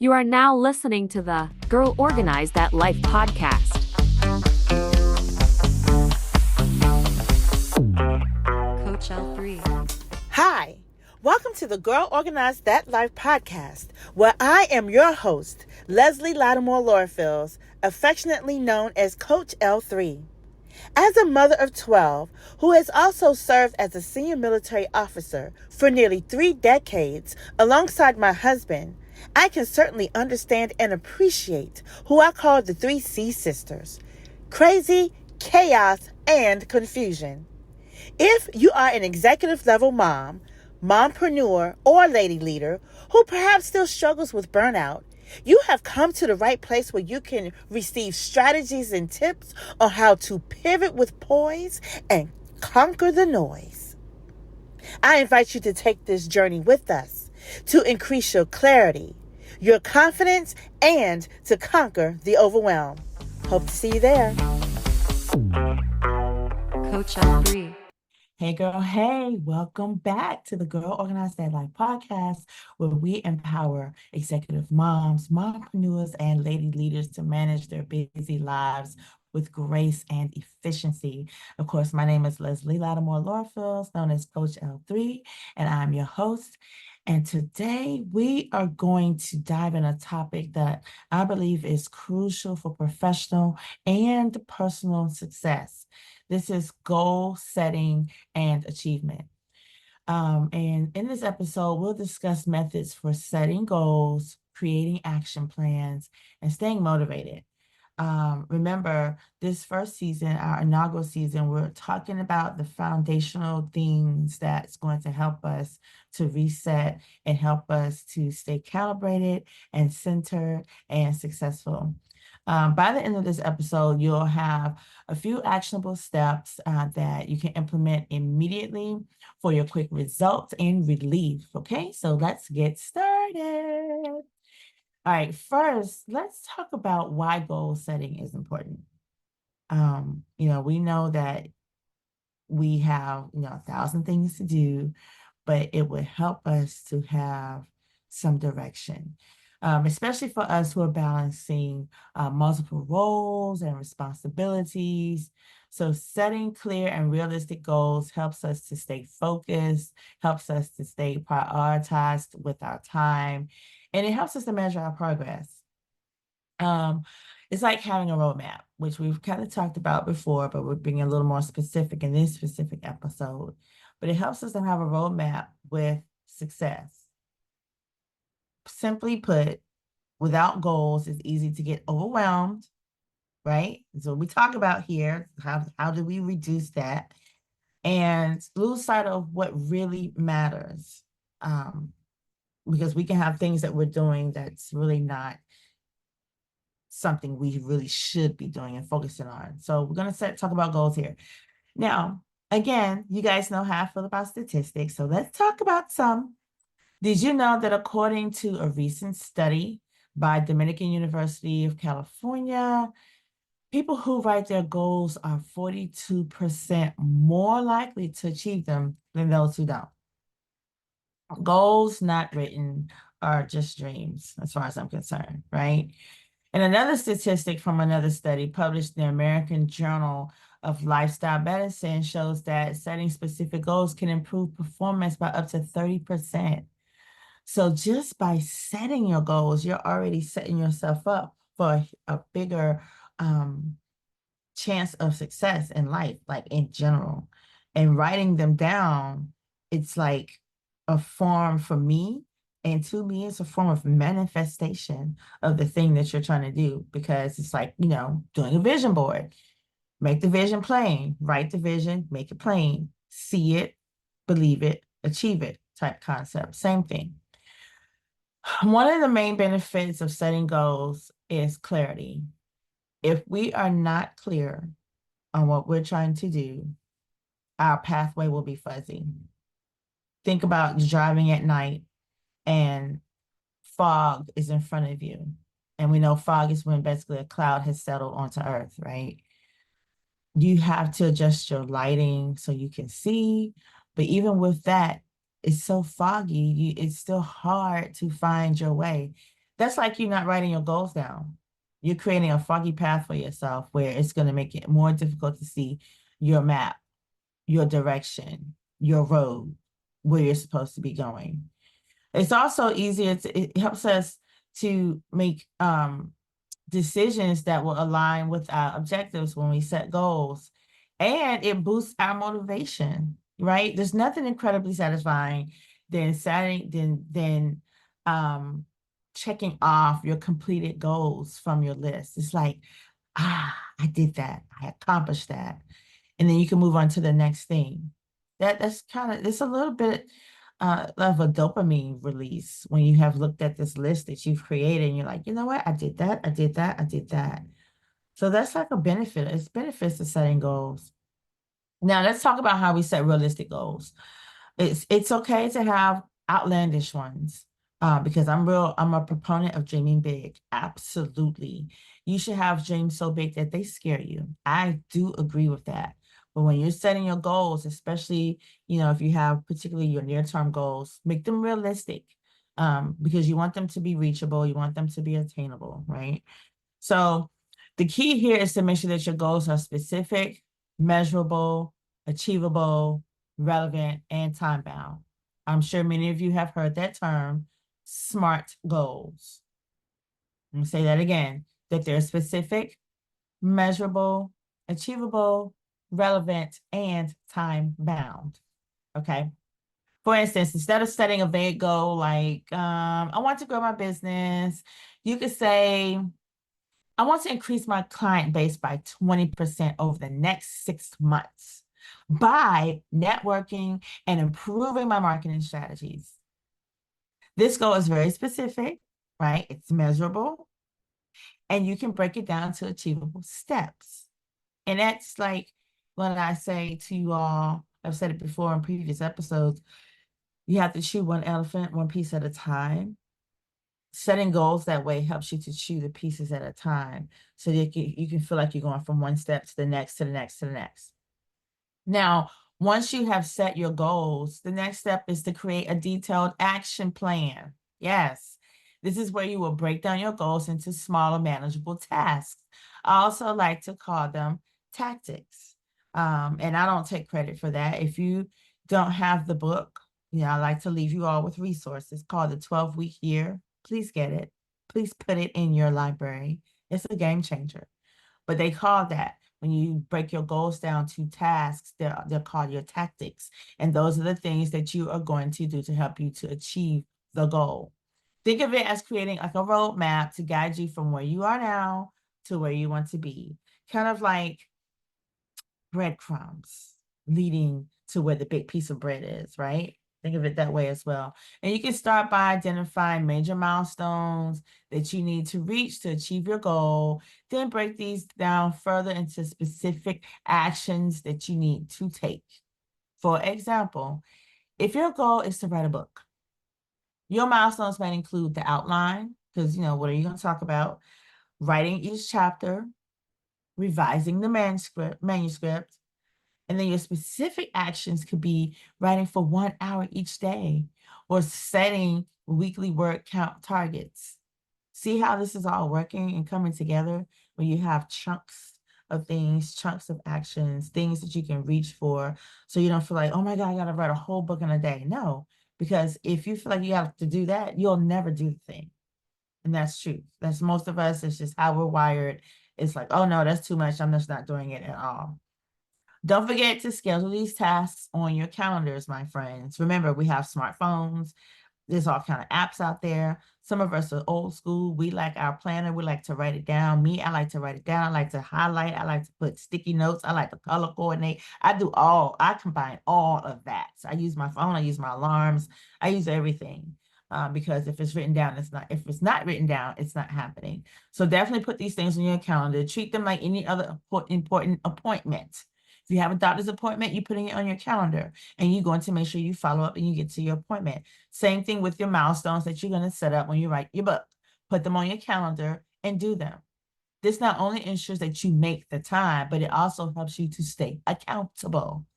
You are now listening to the Girl Organize That Life podcast. Coach L3. Hi, welcome to the Girl Organize That Life podcast, where I am your host, Leslie Latimore-Lorfils, affectionately known as Coach L3. As a mother of 12, who has also served as a senior military officer for nearly 3 decades alongside my husband, I can certainly understand and appreciate who I call the 3C sisters: crazy, chaos, and confusion. If you are an executive level mom, mompreneur, or lady leader who perhaps still struggles with burnout, you have come to the right place where you can receive strategies and tips on how to pivot with poise and conquer the noise. I invite you to take this journey with us to increase your clarity, your confidence, and to conquer the overwhelm. Hope to see you there. Coach L3. Hey girl, hey, welcome back to the Girl Organize That Life podcast, where we empower executive moms, mompreneurs, and lady leaders to manage their busy lives with grace and efficiency. Of course, my name is Leslie Latimore-Lorfils, known as Coach L3, and I'm your host. And today we are going to dive in a topic that I believe is crucial for professional and personal success. This is goal setting and achievement. And in this episode, we'll discuss methods for setting goals, creating action plans, and staying motivated. Remember, this first season, our inaugural season, we're talking about the foundational things that's going to help us to reset and help us to stay calibrated and centered and successful. By the end of this episode, you'll have a few actionable steps that you can implement immediately for your quick results and relief. Okay, so let's get started. All right, first, let's talk about why goal setting is important. We know that we have, 1,000 things to do, but it would help us to have some direction, especially for us who are balancing multiple roles and responsibilities. So setting clear and realistic goals helps us to stay focused, helps us to stay prioritized with our time, and it helps us to measure our progress. It's like having a roadmap, which we've kind of talked about before, but we're being a little more specific in this specific episode. But it helps us to have a roadmap with success. Simply put, without goals, it's easy to get overwhelmed, right? So we talk about here, how do we reduce that and lose sight of what really matters? Because we can have things that we're doing that's really not something we really should be doing and focusing on. So we're going to talk about goals here. Now, again, you guys know how I feel about statistics, so let's talk about some. Did you know that according to a recent study by Dominican University of California, people who write their goals are 42% more likely to achieve them than those who don't? Goals not written are just dreams, as far as I'm concerned, right? And another statistic from another study published in the American Journal of Lifestyle Medicine shows that setting specific goals can improve performance by up to 30%. So just by setting your goals, you're already setting yourself up for a bigger chance of success in life, like in general. And writing them down, it's like a form for me. And to me, it's a form of manifestation of the thing that you're trying to do, because it's like, doing a vision board. Make the vision plain, write the vision, make it plain, see it, believe it, achieve it type concept. Same thing. One of the main benefits of setting goals is clarity. If we are not clear on what we're trying to do, our pathway will be fuzzy. Think about driving at night and fog is in front of you. And we know fog is when basically a cloud has settled onto Earth, right? You have to adjust your lighting so you can see. But even with that, it's so foggy, it's still hard to find your way. That's like you not writing your goals down. You're creating a foggy path for yourself where it's going to make it more difficult to see your map, your direction, your road, where you're supposed to be going. It's also easier it helps us to make decisions that will align with our objectives when we set goals. And it boosts our motivation, right? There's nothing incredibly satisfying than um checking off your completed goals from your list. It's like, I did that. I accomplished that. And then you can move on to the next thing. That's kind of, it's a little bit of a dopamine release when you have looked at this list that you've created and you're like, you know what? I did that. I did that. I did that. So that's like a benefit. It's benefits to setting goals. Now let's talk about how we set realistic goals. It's okay to have outlandish ones, because I'm a proponent of dreaming big. Absolutely. You should have dreams so big that they scare you. I do agree with that. But when you're setting your goals, especially, if you have particularly your near-term goals, make them realistic, because you want them to be reachable. You want them to be attainable, right? So the key here is to make sure that your goals are specific, measurable, achievable, relevant, and time-bound. I'm sure many of you have heard that term, SMART goals. I'm going to say that again, that they're specific, measurable, achievable, relevant, and time-bound. Okay? For instance, instead of setting a vague goal like, I want to grow my business, you could say, I want to increase my client base by 20% over the next 6 months by networking and improving my marketing strategies. This goal is very specific, right? It's measurable, and you can break it down to achievable steps. And that's like when I say to you all, I've said it before in previous episodes, you have to chew one elephant one piece at a time. Setting goals that way helps you to chew the pieces at a time so that you can feel like you're going from one step to the next, to the next, to the next. Now, once you have set your goals, the next step is to create a detailed action plan. Yes, this is where you will break down your goals into smaller, manageable tasks. I also like to call them tactics. And I don't take credit for that. If you don't have the book, I like to leave you all with resources called the 12-Week Year. Please get it. Please put it in your library. It's a game changer. But they call that, when you break your goals down to tasks, they're called your tactics. And those are the things that you are going to do to help you to achieve the goal. Think of it as creating like a roadmap to guide you from where you are now to where you want to be. Kind of like breadcrumbs leading to where the big piece of bread is, right? Think of it that way as well. And you can start by identifying major milestones that you need to reach to achieve your goal. Then break these down further into specific actions that you need to take. For example, if your goal is to write a book, your milestones might include the outline, because, what are you going to talk about? Writing each chapter, revising the manuscript, and then your specific actions could be writing for 1 hour each day or setting weekly word count targets. See how this is all working and coming together when you have chunks of things, chunks of actions, things that you can reach for, so you don't feel like, oh my God, I got to write a whole book in a day. No, because if you feel like you have to do that, you'll never do the thing. And that's true. That's most of us. It's just how we're wired. It's like, oh no, that's too much. I'm just not doing it at all. Don't forget to schedule these tasks on your calendars, my friends. Remember, we have smartphones. There's all kind of apps out there. Some of us are old school. We like our planner. We like to write it down. Me, I like to write it down. I like to highlight. I like to put sticky notes. I like to color coordinate. I combine all of that. So I use my phone. I use my alarms. I use everything. Because if it's written down, if it's not written down, it's not happening. So definitely put these things on your calendar. Treat them like any other important appointment. If you have a doctor's appointment, you're putting it on your calendar and you're going to make sure you follow up and you get to your appointment. Same thing with your milestones that you're going to set up when you write your book. Put them on your calendar and do them. This not only ensures that you make the time, but it also helps you to stay accountable.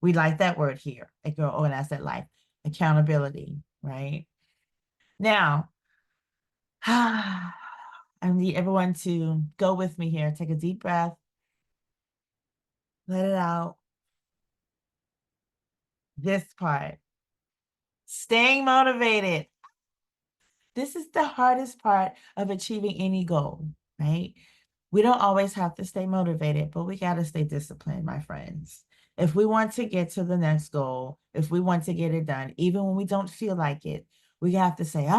We like that word here at Girl Organize That Life, accountability, right? Now, I need everyone to go with me here. Take a deep breath. Let it out. This part. Staying motivated. This is the hardest part of achieving any goal, right? We don't always have to stay motivated, but we got to stay disciplined, my friends. If we want to get to the next goal, if we want to get it done, even when we don't feel like it, we have to say,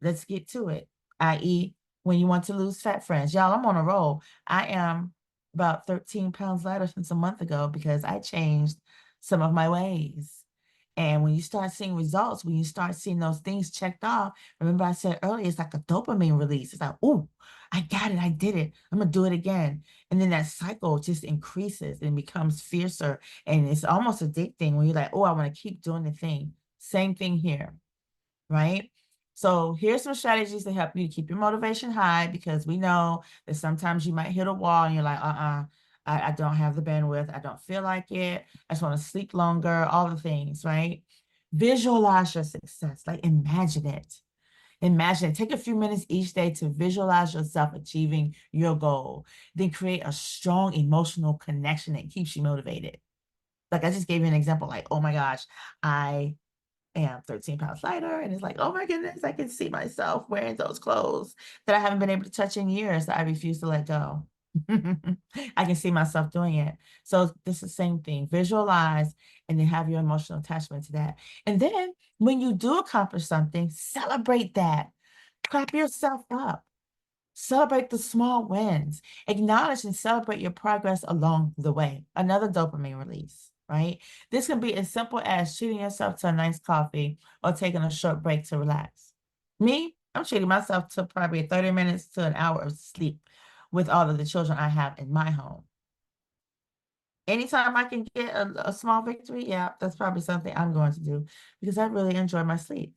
let's get to it. I.e., when you want to lose fat, friends. Y'all, I'm on a roll. I am about 13 pounds lighter since a month ago because I changed some of my ways. And when you start seeing results, when you start seeing those things checked off, remember I said earlier, it's like a dopamine release. It's like, oh, I got it. I did it. I'm going to do it again. And then that cycle just increases and becomes fiercer. And it's almost addicting when you're like, oh, I want to keep doing the thing. Same thing here, right? So here's some strategies to help you keep your motivation high, because we know that sometimes you might hit a wall and you're like, I don't have the bandwidth. I don't feel like it. I just want to sleep longer, all the things, right? Visualize your success, like imagine it. Imagine it. Take a few minutes each day to visualize yourself achieving your goal. Then create a strong emotional connection that keeps you motivated. Like I just gave you an example, like, oh my gosh, I am 13 pounds lighter. And it's like, oh my goodness, I can see myself wearing those clothes that I haven't been able to touch in years that I refuse to let go. I can see myself doing it. So this is the same thing. Visualize and then have your emotional attachment to that. And then when you do accomplish something, celebrate that. Clap yourself up. Celebrate the small wins. Acknowledge and celebrate your progress along the way. Another dopamine release, right? This can be as simple as treating yourself to a nice coffee or taking a short break to relax. Me, I'm treating myself to probably 30 minutes to an hour of sleep with all of the children I have in my home. Anytime I can get a small victory, yeah, that's probably something I'm going to do because I really enjoy my sleep.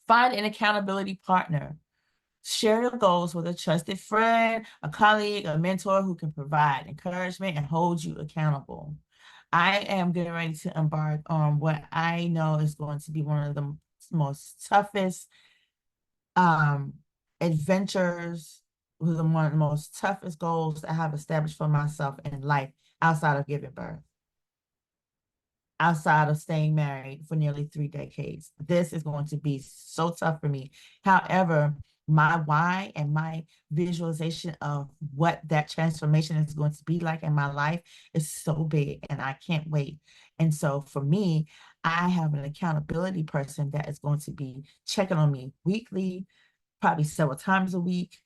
Find an accountability partner. Share your goals with a trusted friend, a colleague, a mentor who can provide encouragement and hold you accountable. I am getting ready to embark on what I know is going to be one of the most toughest adventures, with one of the most toughest goals I have established for myself in life outside of giving birth, outside of staying married for nearly 3 decades. This is going to be so tough for me. However, my why and my visualization of what that transformation is going to be like in my life is so big, and I can't wait. And so for me, I have an accountability person that is going to be checking on me weekly, probably several times a week,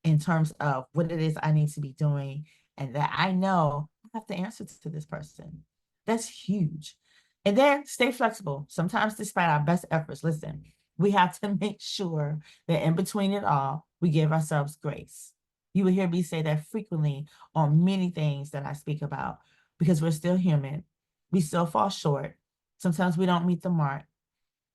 in terms of what it is I need to be doing, and that I know I have to answer to this person. That's huge. And then stay flexible. Sometimes, despite our best efforts, listen, we have to make sure that in between it all, we give ourselves grace. You will hear me say that frequently on many things that I speak about, because we're still human. We still fall short. Sometimes we don't meet the mark,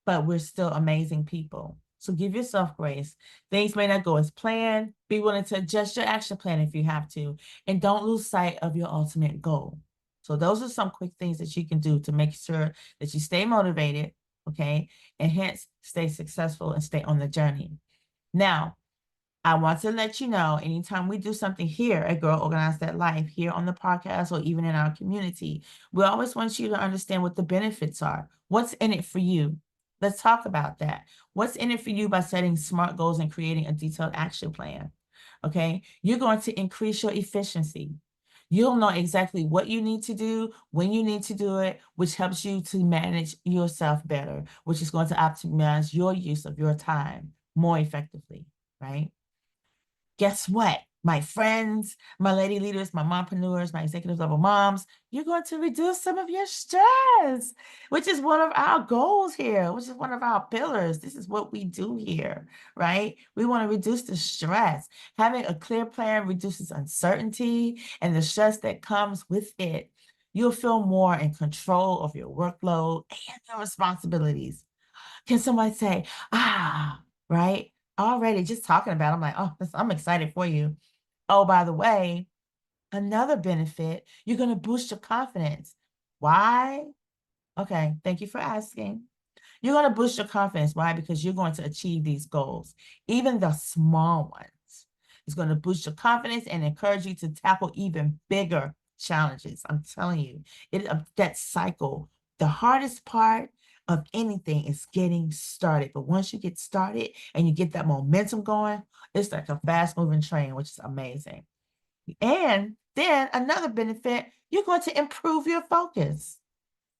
but we're still amazing people. So give yourself grace. Things may not go as planned. Be willing to adjust your action plan if you have to, and don't lose sight of your ultimate goal. So those are some quick things that you can do to make sure that you stay motivated, okay, and hence stay successful and stay on the journey. Now, I want to let you know, anytime we do something here at Girl Organize That Life, here on the podcast or even in our community, we always want you to understand what the benefits are. What's in it for you? Let's talk about that. What's in it for you by setting SMART goals and creating a detailed action plan? Okay, you're going to increase your efficiency. You'll know exactly what you need to do, when you need to do it, which helps you to manage yourself better, which is going to optimize your use of your time more effectively, right? Guess what? My friends, my lady leaders, my mompreneurs, my executive level moms, you're going to reduce some of your stress, which is one of our goals here, which is one of our pillars. This is what we do here, right? We want to reduce the stress. Having a clear plan reduces uncertainty and the stress that comes with it. You'll feel more in control of your workload and your responsibilities. Can somebody say, right? Already just talking about it, I'm like, oh, I'm excited for you. Oh, by the way, another benefit, you're going to boost your confidence. Why? Okay, thank you for asking. You're going to boost your confidence. Why? Because you're going to achieve these goals, even the small ones. It's going to boost your confidence and encourage you to tackle even bigger challenges. I'm telling you, that cycle, the hardest part of anything is getting started. But once you get started and you get that momentum going, it's like a fast moving train, which is amazing. And then another benefit, you're going to improve your focus.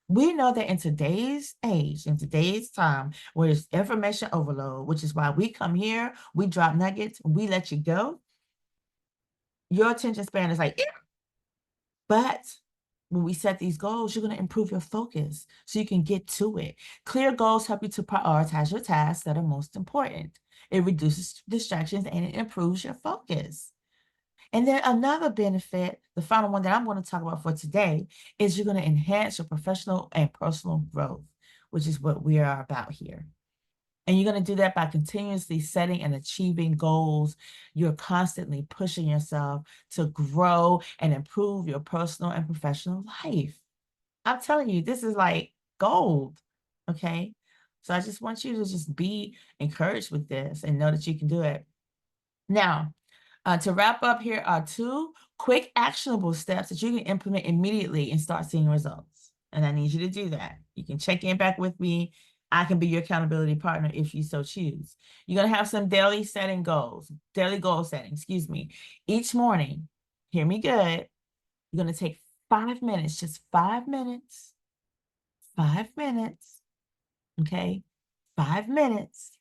We know that in today's age, in today's time, where there's information overload, which is why we come here, we drop nuggets, we let you go. Your attention span is like, yeah. But when we set these goals, you're going to improve your focus so you can get to it. Clear goals help you to prioritize your tasks that are most important. It reduces distractions and it improves your focus. And then another benefit, the final one that I'm going to talk about for today, is you're going to enhance your professional and personal growth, which is what we are about here. And you're going to do that by continuously setting and achieving goals. You're constantly pushing yourself to grow and improve your personal and professional life. I'm telling you, this is like gold, okay? So I just want you to just be encouraged with this and know that you can do it. Now, to wrap up, here are 2 quick actionable steps that you can implement immediately and start seeing results. And I need you to do that. You can check in back with me. I can be your accountability partner if you so choose. You're going to have some daily goal setting, excuse me. Each morning, hear me good, you're going to take 5 minutes, just 5 minutes, 5 minutes, okay? 5 minutes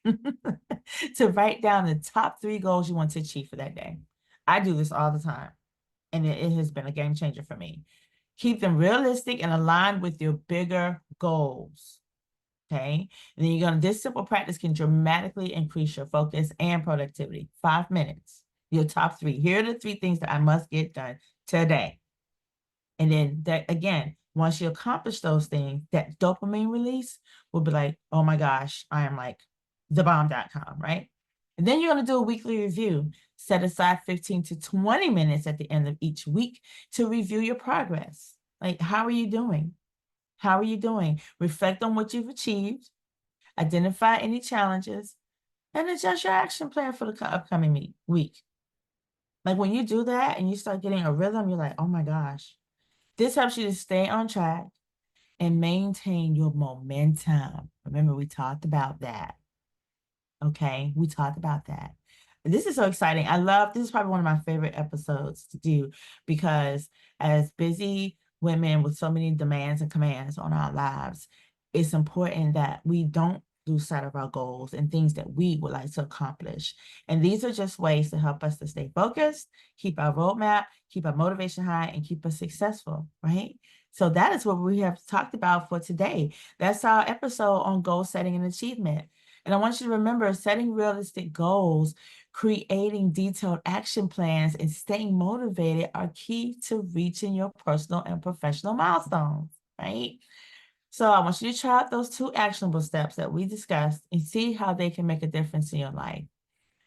to write down the top 3 goals you want to achieve for that day. I do this all the time, and it has been a game changer for me. Keep them realistic and aligned with your bigger goals. Okay. And then this simple practice can dramatically increase your focus and productivity. 5 minutes, your top 3. Here are the 3 things that I must get done today. And then that, again, once you accomplish those things, that dopamine release will be like, oh my gosh, I am like thebomb.com, right? And then you're going to do a weekly review. Set aside 15 to 20 minutes at the end of each week to review your progress. Like, how are you doing? How are you doing? Reflect on what you've achieved, identify any challenges, and adjust your action plan for the upcoming week. Like when you do that and you start getting a rhythm, you're like, oh my gosh. This helps you to stay on track and maintain your momentum. Remember, we talked about that. Okay, we talked about that. This is so exciting. This is probably one of my favorite episodes to do because as busy women with so many demands and commands on our lives, it's important that we don't lose sight of our goals and things that we would like to accomplish. And these are just ways to help us to stay focused, keep our roadmap, keep our motivation high, and keep us successful, right? So that is what we have talked about for today. That's our episode on goal setting and achievement. And I want you to remember setting realistic goals, creating detailed action plans, and staying motivated are key to reaching your personal and professional milestones, right? So I want you to try out those 2 actionable steps that we discussed and see how they can make a difference in your life.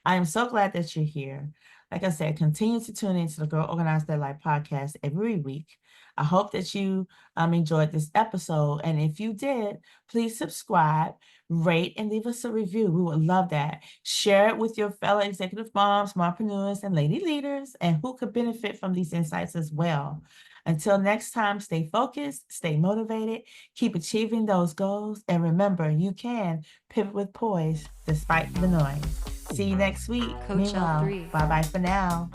I am so glad that you're here. Like I said, continue to tune into the Girl Organize That Life podcast every week. I hope that you enjoyed this episode. And if you did, please subscribe, rate, and leave us a review. We would love that. Share it with your fellow executive moms, mompreneurs, and lady leaders, and who could benefit from these insights as well. Until next time, stay focused, stay motivated, keep achieving those goals, and remember, you can pivot with poise despite the noise. See you next week. Coach Meanwhile, L3. bye-bye for now.